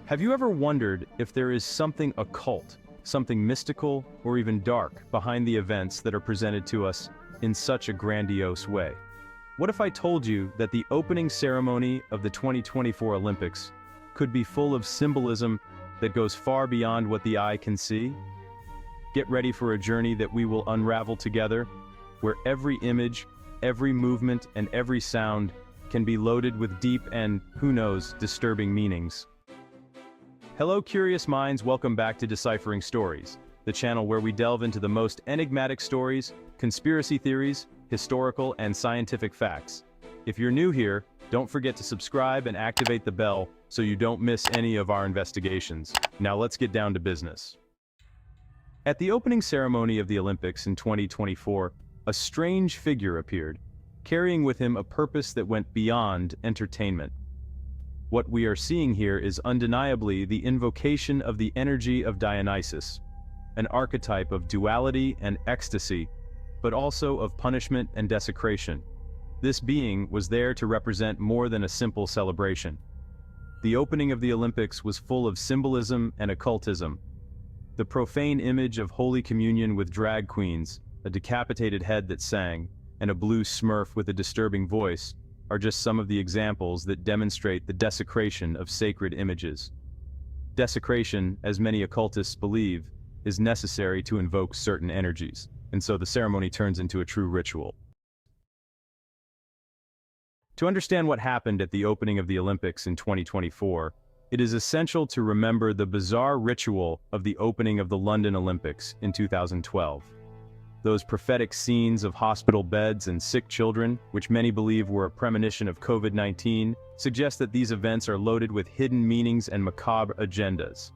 Have you ever wondered if there is something occult, something mystical, or even dark behind the events that are presented to us in such a grandiose way? What if I told you that the opening ceremony of the 2024 Olympics could be full of symbolism that goes far beyond what the eye can see? Get ready for a journey that we will unravel together, where every image, every movement, and every sound can be loaded with deep and, who knows, disturbing meanings. Hello curious minds, welcome back to Deciphering Stories, the channel where we delve into the most enigmatic stories, conspiracy theories, historical and scientific facts. If you're new here, don't forget to subscribe and activate the bell so you don't miss any of our investigations. Now let's get down to business. At the opening ceremony of the Olympics in 2024, a strange figure appeared, carrying with him a purpose that went beyond entertainment. What we are seeing here is undeniably the invocation of the energy of Dionysus, an archetype of duality and ecstasy, but also of punishment and desecration. This being was there to represent more than a simple celebration. The opening of the Olympics was full of symbolism and occultism. The profane image of Holy Communion with drag queens, a decapitated head that sang, and a blue smurf with a disturbing voice are just some of the examples that demonstrate the desecration of sacred images. Desecration, as many occultists believe, is necessary to invoke certain energies, and so the ceremony turns into a true ritual. To understand what happened at the opening of the Olympics in 2024, it is essential to remember the bizarre ritual of the opening of the London Olympics in 2012. Those prophetic scenes of hospital beds and sick children, which many believe were a premonition of COVID-19, suggest that these events are loaded with hidden meanings and macabre agendas.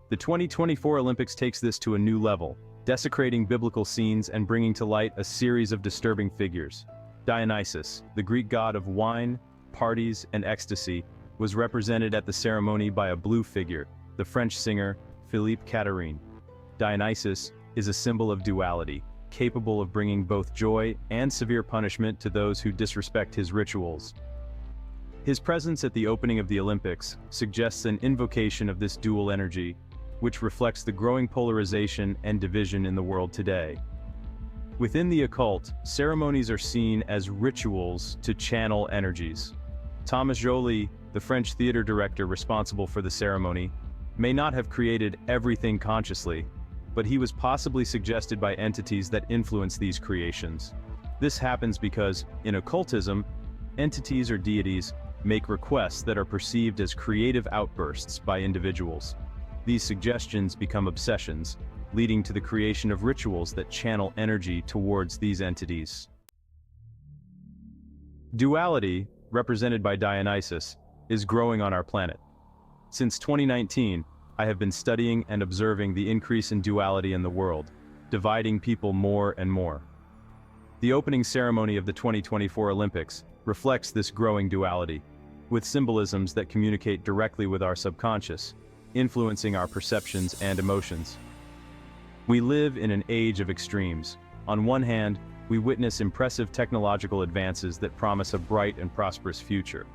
The 2024 Olympics takes this to a new level, desecrating biblical scenes and bringing to light a series of disturbing figures. Dionysus, the Greek god of wine, parties, and ecstasy, was represented at the ceremony by a blue figure, the French singer Philippe Catherine. Dionysus is a symbol of duality, capable of bringing both joy and severe punishment to those who disrespect his rituals. His presence at the opening of the Olympics suggests an invocation of this dual energy, which reflects the growing polarization and division in the world today. Within the occult, ceremonies are seen as rituals to channel energies. Thomas Joly, the French theater director responsible for the ceremony, may not have created everything consciously, but he was possibly suggested by entities that influence these creations. This happens because, in occultism, entities or deities make requests that are perceived as creative outbursts by individuals. These suggestions become obsessions, leading to the creation of rituals that channel energy towards these entities. Duality, represented by Dionysus, is growing on our planet. Since 2019, I have been studying and observing the increase in duality in the world, dividing people more and more. The opening ceremony of the 2024 Olympics reflects this growing duality, with symbolisms that communicate directly with our subconscious, influencing our perceptions and emotions. We live in an age of extremes. On one hand, we witness impressive technological advances that promise a bright and prosperous future.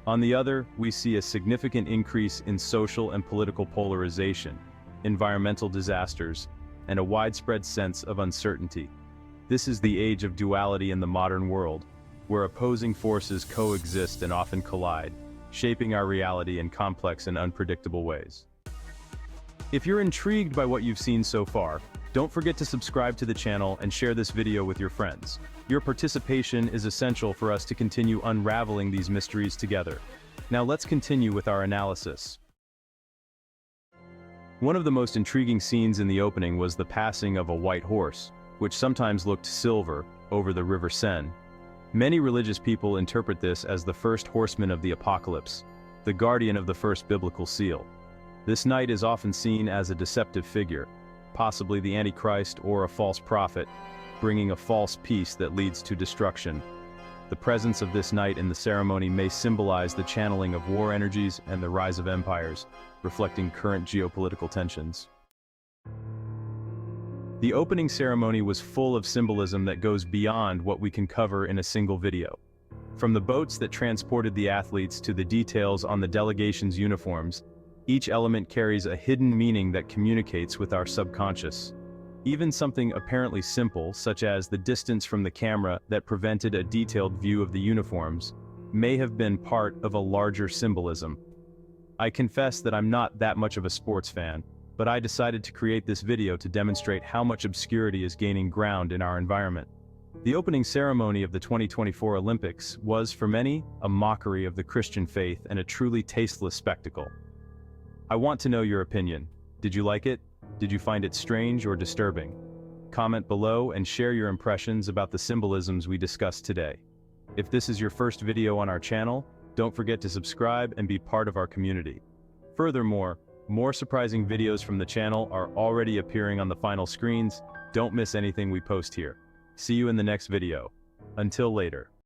On the other, we see a significant increase in social and political polarization, environmental disasters, and a widespread sense of uncertainty. This is the age of duality in the modern world, where opposing forces coexist and often collide, shaping our reality in complex and unpredictable ways. If you're intrigued by what you've seen so far, don't forget to subscribe to the channel and share this video with your friends. Your participation is essential for us to continue unraveling these mysteries together. Now let's continue with our analysis. One of the most intriguing scenes in the opening was the passing of a white horse, which sometimes looked silver, over the River Seine. Many religious people interpret this as the first horseman of the apocalypse, the guardian of the first biblical seal. This knight is often seen as a deceptive figure, possibly the Antichrist or a false prophet, bringing a false peace that leads to destruction. The presence of this knight in the ceremony may symbolize the channeling of war energies and the rise of empires, reflecting current geopolitical tensions. The opening ceremony was full of symbolism that goes beyond what we can cover in a single video. From the boats that transported the athletes to the details on the delegation's uniforms, Each element carries a hidden meaning that communicates with our subconscious. Even something apparently simple, such as the distance from the camera that prevented a detailed view of the uniforms, may have been part of a larger symbolism. I confess that I'm not that much of a sports fan, but I decided to create this video to demonstrate how much obscurity is gaining ground in our environment. The opening ceremony of the 2024 Olympics was, for many, a mockery of the Christian faith and a truly tasteless spectacle. I want to know your opinion. Did you like it? Did you find it strange or disturbing? Comment below and share your impressions about the symbolisms we discussed today. If this is your first video on our channel, don't forget to subscribe and be part of our community. Furthermore, more surprising videos from the channel are already appearing on the final screens. Don't miss anything we post here. See you in the next video. Until later.